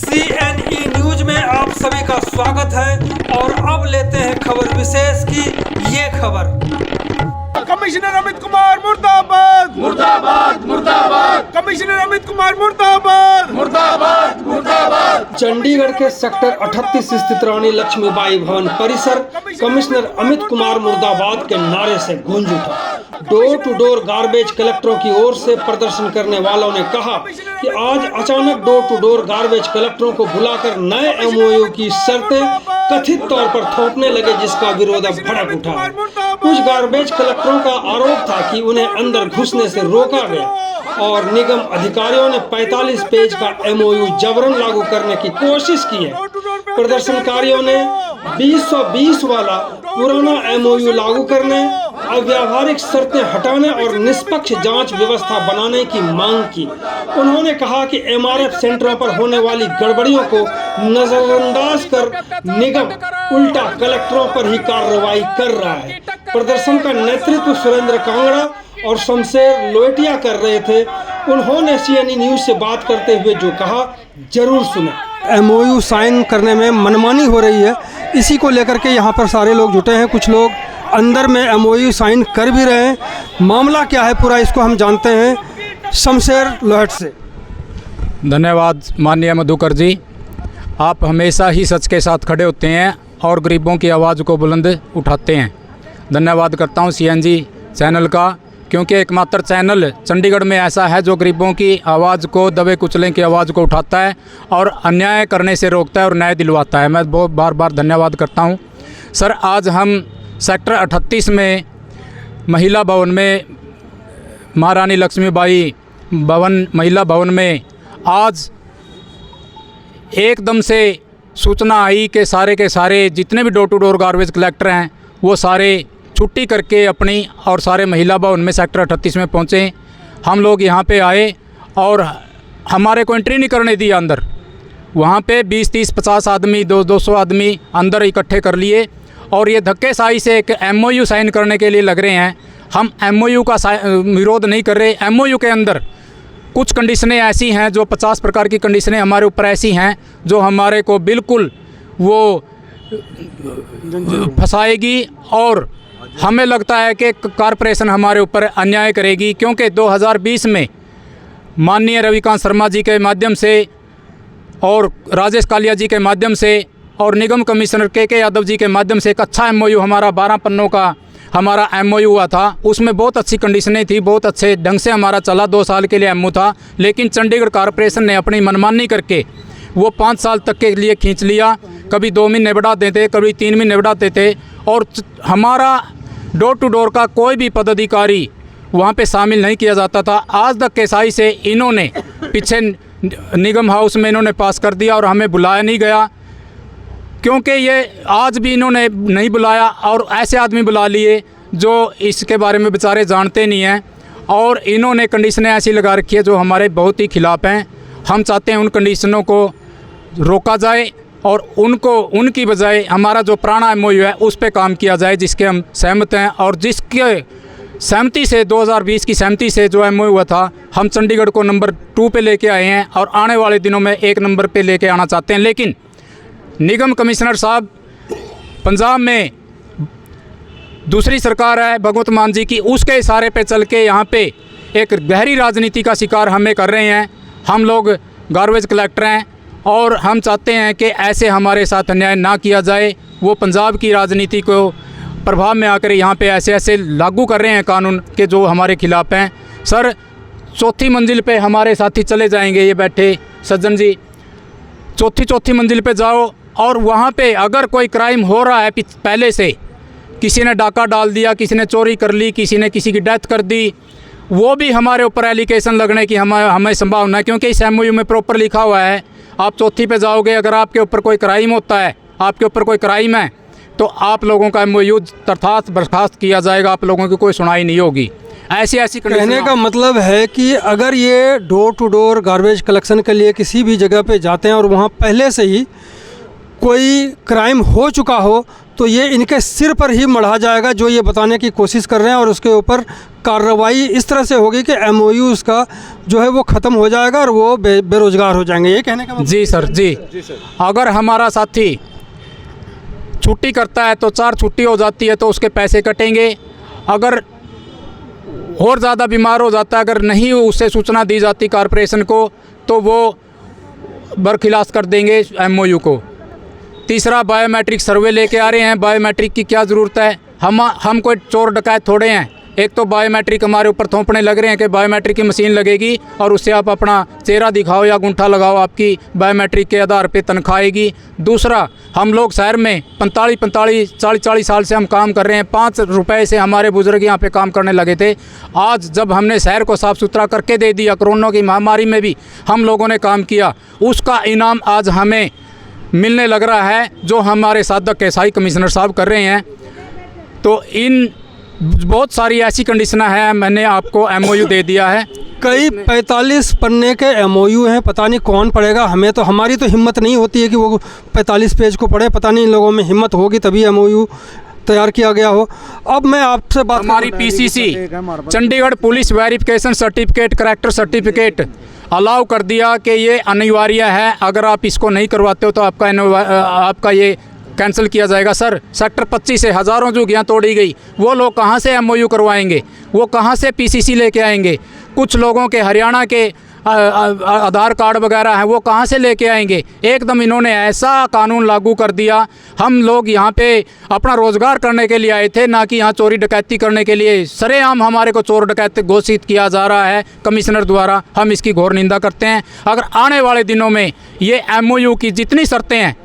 CNE news में आप सभी का स्वागत है और अब लेते हैं खबर विशेष की ये खबर। कमिश्नर अमित कुमार मुर्दाबाद मुर्दाबाद मुर्दाबाद। कमिश्नर अमित कुमार मुर्दाबाद मुर्दाबाद मुर्दाबाद। चंडीगढ़ के सेक्टर 38 स्थित रानी लक्ष्मीबाई भवन परिसर कमिश्नर अमित कुमार मुर्दाबाद के नारे से गूंज उठा। डोर टू डोर गार्बेज कलेक्टरों की ओर से प्रदर्शन करने वालों ने कहा कि आज अचानक डोर टू डोर गार्बेज कलेक्टरों को बुलाकर नए MOU की शर्तें कथित तौर पर थोपने लगे, जिसका विरोध अब भड़क उठा। कुछ गार्बेज कलेक्टरों का आरोप था कि उन्हें अंदर घुसने से रोका गया और निगम अधिकारियों ने 45 पेज का MOU जबरन लागू करने की कोशिश की है। प्रदर्शनकारियों ने 2020 वाला पुराना MOU लागू करने, अव्यावहारिक शर्तें हटाने और निष्पक्ष जांच व्यवस्था बनाने की मांग की। उन्होंने कहा कि MRF सेंटरों पर होने वाली गड़बड़ियों को नजरअंदाज कर निगम उल्टा कलेक्टरों पर ही कार्रवाई कर रहा है। प्रदर्शन का नेतृत्व सुरेंद्र कांगड़ा और शमशेर लोटिया कर रहे थे। उन्होंने CNE न्यूज से बात करते हुए जो कहा जरूर सुने। MOU साइन करने में मनमानी हो रही है, इसी को लेकर के यहाँ पर सारे लोग जुटे हैं। कुछ लोग अंदर में MOU साइन कर भी रहे हैं। मामला क्या है पूरा इसको हम जानते हैं शमशेर लोहट से। धन्यवाद माननीय मधुकर जी, आप हमेशा ही सच के साथ खड़े होते हैं और गरीबों की आवाज़ को बुलंद उठाते हैं। धन्यवाद करता हूं CNG चैनल का, क्योंकि एकमात्र चैनल चंडीगढ़ में ऐसा है जो गरीबों की आवाज़ को, दबे कुचले की आवाज़ को उठाता है और अन्याय करने से रोकता है और न्याय दिलवाता है। मैं बहुत बार बार धन्यवाद करता हूं। सर, आज हम सेक्टर 38 में महिला भवन में, महारानी लक्ष्मीबाई भवन महिला भवन में आज एकदम से सूचना आई कि सारे के सारे जितने भी door to door garbage collector हैं वो सारे छुट्टी करके अपनी और सारे महिला भवन में सेक्टर 38 में पहुँचे। हम लोग यहाँ पे आए और हमारे को एंट्री नहीं करने दिया अंदर। वहाँ पे 20, 30, 50 आदमी, 200 आदमी अंदर इकट्ठे कर लिए और ये धक्केशाही से एक MOU साइन करने के लिए लग रहे हैं। हम MOU का विरोध नहीं कर रहे। MOU के अंदर कुछ कंडीशनें ऐसी हैं जो 50 प्रकार की कंडीशनें हमारे ऊपर ऐसी हैं जो हमारे को बिल्कुल वो फंसाएगी और हमें लगता है कि कॉरपोरेशन हमारे ऊपर अन्याय करेगी, क्योंकि 2020 में माननीय रविकांत शर्मा जी के माध्यम से और राजेश कालिया जी के माध्यम से और निगम कमिश्नर के यादव जी के माध्यम से एक अच्छा MOU हमारा 12 पन्नों का हमारा MOU हुआ था। उसमें बहुत अच्छी कंडीशनें थी, बहुत अच्छे ढंग से हमारा चला, 2 साल के लिए MOU था। लेकिन चंडीगढ़ कॉरपोरेशन ने अपनी मनमानी करके वो 5 साल तक के लिए खींच लिया। कभी 2 महीने बढ़ाते थे, कभी 3 महीने बढ़ाते थे और हमारा डोर टू डोर का कोई भी पदाधिकारी वहाँ पे शामिल नहीं किया जाता था। आज तक केसाई से इन्होंने पीछे निगम हाउस में इन्होंने पास कर दिया और हमें बुलाया नहीं गया, क्योंकि ये आज भी इन्होंने नहीं बुलाया और ऐसे आदमी बुला लिए जो इसके बारे में बेचारे जानते नहीं हैं और इन्होंने कंडीशनें ऐसी लगा रखी है जो हमारे बहुत ही खिलाफ हैं। हम चाहते हैं उन कंडीशनों को रोका जाए और उनकी बजाय हमारा जो पुराना MOU है उस पर काम किया जाए, जिसके हम सहमत हैं और जिसके सहमति से 2020 की सहमति से जो MOU हुआ था, हम चंडीगढ़ को नंबर 2 पे लेके आए हैं और आने वाले दिनों में 1 नंबर पे लेके आना चाहते हैं। लेकिन निगम कमिश्नर साहब पंजाब में दूसरी सरकार है भगवंत मान जी की, उसके इशारे पे चल के यहाँ पे एक गहरी राजनीति का शिकार हमें कर रहे हैं। हम लोग गार्बेज कलेक्टर हैं और हम चाहते हैं कि ऐसे हमारे साथ अन्याय ना किया जाए। वो पंजाब की राजनीति को प्रभाव में आकर यहाँ पे ऐसे लागू कर रहे हैं कानून के जो हमारे खिलाफ हैं। सर, 4थी मंजिल पे हमारे साथी चले जाएंगे, ये बैठे सज्जन जी, चौथी मंजिल पे जाओ और वहाँ पे अगर कोई क्राइम हो रहा है पहले से, किसी ने डाका डाल दिया, किसी ने चोरी कर ली, किसी ने किसी की डेथ कर दी, वो भी हमारे ऊपर एलिगेशन लगने की हमें संभावना है, क्योंकि इस MOU में प्रॉपर लिखा हुआ है। आप 4थी पे जाओगे, अगर आपके ऊपर कोई क्राइम होता है, आपके ऊपर कोई क्राइम है तो आप लोगों का MOU तर्खास्त बर्खास्त किया जाएगा, आप लोगों की कोई सुनाई नहीं होगी। ऐसी कहने का मतलब है कि अगर ये door to door garbage collection के लिए किसी भी जगह पे जाते हैं और वहाँ पहले से ही कोई क्राइम हो चुका हो तो ये इनके सिर पर ही मढ़ा जाएगा, जो ये बताने की कोशिश कर रहे हैं, और उसके ऊपर कार्रवाई इस तरह से होगी कि MOU उसका जो है वो ख़त्म हो जाएगा और वो बेरोजगार हो जाएंगे। ये कहने का मतलब? जी सर, जी अगर हमारा साथी छुट्टी करता है तो 4 छुट्टी हो जाती है तो उसके पैसे कटेंगे। अगर और ज़्यादा बीमार हो जाता है, अगर नहीं उससे सूचना दी जाती कॉरपोरेशन को, तो वो बरखिलाफ़ कर देंगे MOU को। तीसरा, बायोमेट्रिक सर्वे लेके आ रहे हैं। बायोमेट्रिक की क्या ज़रूरत है? हम कोई चोर डकैत थोड़े हैं। एक तो बायोमेट्रिक हमारे ऊपर थोपने लग रहे हैं कि बायोमेट्रिक की मशीन लगेगी और उससे आप अपना चेहरा दिखाओ या अंगूठा लगाओ, आपकी बायोमेट्रिक के आधार पे तनख्वाह आएगी। दूसरा, हम लोग शहर में 40 साल से हम काम कर रहे हैं। 5 रुपए से हमारे बुजुर्ग यहाँ पे काम करने लगे थे। आज जब हमने शहर को साफ़ सुथरा करके दे दिया, कोरोना की महामारी में भी हम लोगों ने काम किया, उसका इनाम आज हमें मिलने लग रहा है, जो हमारे साधक केसाई कमिश्नर साहब कर रहे हैं। तो इन बहुत सारी ऐसी कंडीशन है, मैंने आपको MOU दे दिया है। कई 45 पन्ने के MOU हैं, पता नहीं कौन पढ़ेगा। हमारी तो हिम्मत नहीं होती है कि वो 45 पेज को पढ़े। पता नहीं इन लोगों में हिम्मत होगी तभी MOU तैयार किया गया हो। अब मैं आपसे बात, हमारी PCC Chandigarh police verification certificate, character certificate allow कर दिया कि ये अनिवार्य है। अगर आप इसको नहीं करवाते हो तो आपका ये कैंसिल किया जाएगा। सर, सेक्टर 25 से हज़ारों झुग्गियाँ तोड़ी गई, वो लोग कहाँ से MOU करवाएंगे? वो कहाँ से PCC लेके आएंगे? कुछ लोगों के हरियाणा के आधार कार्ड वगैरह हैं, वो कहाँ से लेके आएंगे? एकदम इन्होंने ऐसा कानून लागू कर दिया। हम लोग यहाँ पे अपना रोज़गार करने के लिए आए थे, ना कि यहाँ चोरी डकैती करने के लिए। सरेआम हमारे को चोर डकैत घोषित किया जा रहा है कमिश्नर द्वारा। हम इसकी घोर निंदा करते हैं। अगर आने वाले दिनों में ये MOU की जितनी शर्तें हैं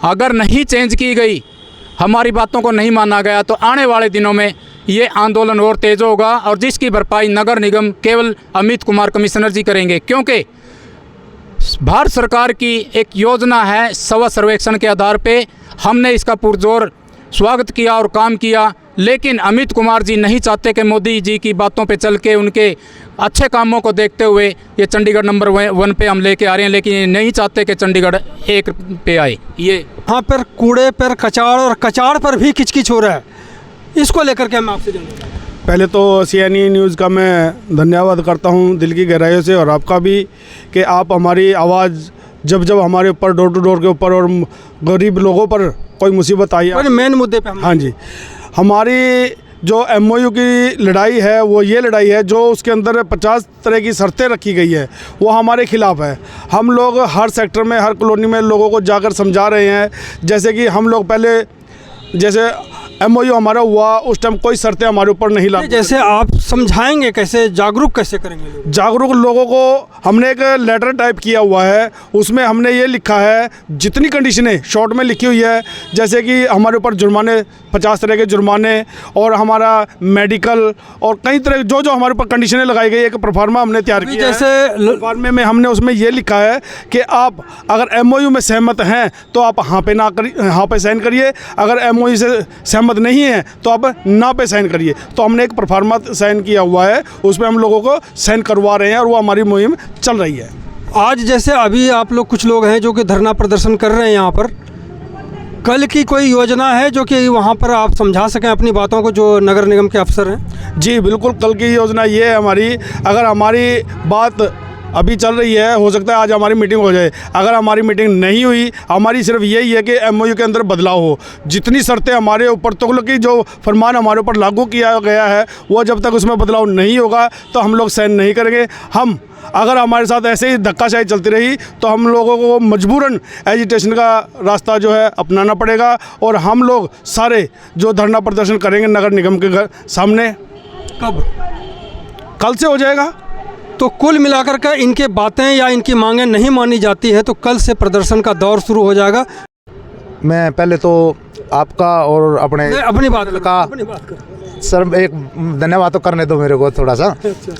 अगर नहीं चेंज की गई, हमारी बातों को नहीं माना गया, तो आने वाले दिनों में ये आंदोलन और तेज़ होगा और जिसकी भरपाई नगर निगम केवल अमित कुमार कमिश्नर जी करेंगे। क्योंकि भारत सरकार की एक योजना है स्व सर्वेक्षण के आधार पे, हमने इसका पुरजोर स्वागत किया और काम किया, लेकिन अमित कुमार जी नहीं चाहते कि मोदी जी की बातों पे चल के उनके अच्छे कामों को देखते हुए ये चंडीगढ़ नंबर 1 पे हम लेके आ रहे हैं, लेकिन ये नहीं चाहते कि चंडीगढ़ 1 पे आए। ये यहाँ पर कूड़े पर कचाड़ और कचाड़ पर भी किचकिच हो रहा है, इसको लेकर के मैं आपसे जानूँगा। पहले तो CNE न्यूज़ का मैं धन्यवाद करता हूं दिल की गहराइयों से, और आपका भी, कि आप हमारी आवाज़ जब हमारे ऊपर डोर टू डोर के ऊपर और गरीब लोगों पर कोई मुसीबत आई है, मेन मुद्दे पे हाँ जी, हमारी जो MOU की लड़ाई है वो ये लड़ाई है जो उसके अंदर 50 तरह की शर्तें रखी गई है, वो हमारे खिलाफ़ है। हम लोग हर सेक्टर में, हर कॉलोनी में लोगों को जाकर समझा रहे हैं। जैसे कि हम लोग पहले, जैसे MOU हमारा हुआ उस टाइम कोई शर्तें हमारे ऊपर नहीं लागू। जैसे आप समझाएंगे कैसे, जागरूक कैसे करेंगे? जागरूक लोगों को हमने एक लेटर टाइप किया हुआ है, उसमें हमने ये लिखा है, जितनी कंडीशनें शॉर्ट में लिखी हुई है, जैसे कि हमारे ऊपर जुर्माने, 50 तरह के जुर्माने, और हमारा मेडिकल और कई तरह जो हमारे ऊपर कंडीशनें लगाई गई, एक प्रोफार्मा हमने तैयार किया है। जैसे प्रोफार्मे में हमने उसमें ये लिखा है कि आप अगर MOU में सहमत हैं तो आप हाँ पे साइन करिए, अगर MOU से सहमत नहीं है तो आप ना पे साइन करिए। तो हमने एक प्रोफार्मा साइन किया हुआ है, उस पर हम लोगों को साइन करवा रहे हैं और वो हमारी मुहिम चल रही है। आज जैसे अभी आप लोग, कुछ लोग हैं जो कि धरना प्रदर्शन कर रहे हैं यहाँ पर, कल की कोई योजना है जो कि वहाँ पर आप समझा सकें अपनी बातों को, जो नगर निगम के अफसर हैं? जी बिल्कुल, कल की योजना ये है हमारी, अगर हमारी बात अभी चल रही है, हो सकता है आज हमारी मीटिंग हो जाए। अगर हमारी मीटिंग नहीं हुई, हमारी सिर्फ यही है कि MOU के अंदर बदलाव हो। जितनी शर्तें हमारे ऊपर, तुगलकी जो फरमान हमारे ऊपर लागू किया गया है, वो जब तक उसमें बदलाव नहीं होगा तो हम लोग साइन नहीं करेंगे। अगर हमारे साथ ऐसे ही धक्काशाही चलती रही तो हम लोगों को मजबूरन एजिटेशन का रास्ता जो है अपनाना पड़ेगा, और हम लोग सारे जो धरना प्रदर्शन करेंगे नगर निगम के सामने। कब? कल से हो जाएगा। तो कुल मिलाकर के इनके बातें या इनकी मांगें नहीं मानी जाती है तो कल से प्रदर्शन का दौर शुरू हो जाएगा। मैं पहले तो आपका और अपनी बात का सर एक धन्यवाद तो करने दो मेरे को थोड़ा सा।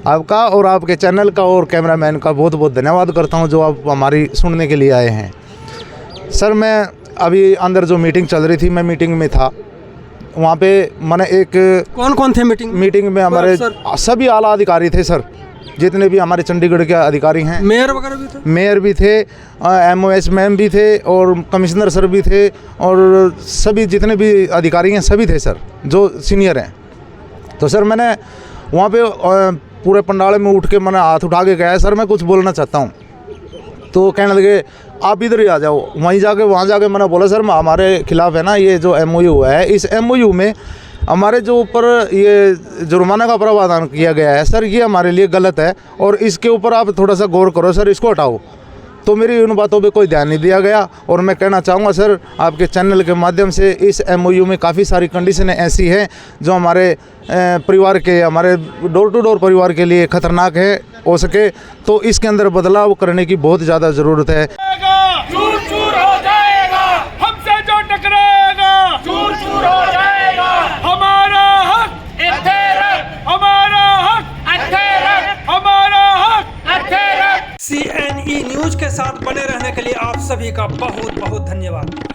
आपका और आपके चैनल का और कैमरामैन का बहुत बहुत धन्यवाद करता हूं जो आप हमारी सुनने के लिए आए हैं। सर, मैं अभी अंदर जो मीटिंग चल रही थी, मैं मीटिंग में था, वहाँ पे मैंने एक, कौन कौन थे मीटिंग में? हमारे सभी आला अधिकारी थे सर, जितने भी हमारे चंडीगढ़ के अधिकारी हैं, मेयर वगैरह भी थे? मेयर भी थे, MOS मैम भी थे और कमिश्नर सर भी थे और सभी जितने भी अधिकारी हैं सभी थे सर, जो सीनियर हैं। तो सर मैंने वहाँ पे पूरे पंडाल में उठ के मैंने हाथ उठा के गया, सर मैं कुछ बोलना चाहता हूँ। तो कहने लगे आप इधर ही आ जाओ। वहाँ जाके मैंने बोला सर हमारे खिलाफ़ है ना ये जो MOU है, इस MOU में हमारे जो ऊपर ये जुर्माना का प्रावधान किया गया है सर, ये हमारे लिए गलत है और इसके ऊपर आप थोड़ा सा गौर करो सर, इसको हटाओ। तो मेरी उन बातों पे कोई ध्यान नहीं दिया गया। और मैं कहना चाहूँगा सर आपके चैनल के माध्यम से, इस MOU में काफ़ी सारी कंडीशनें ऐसी हैं जो हमारे परिवार के, हमारे डोर टू डोर परिवार के लिए ख़तरनाक है हो सके, तो इसके अंदर बदलाव करने की बहुत ज़्यादा ज़रूरत है। चूर चूर हो जाएगा, हमसे जो टकराएगा चूर चूर हो जाएगा। हमारा हक इत्थे रख, हमारा हक इत्थे रख, हमारा हक इत्थे रख। CNE न्यूज के साथ बने रहने के लिए आप सभी का बहुत बहुत धन्यवाद।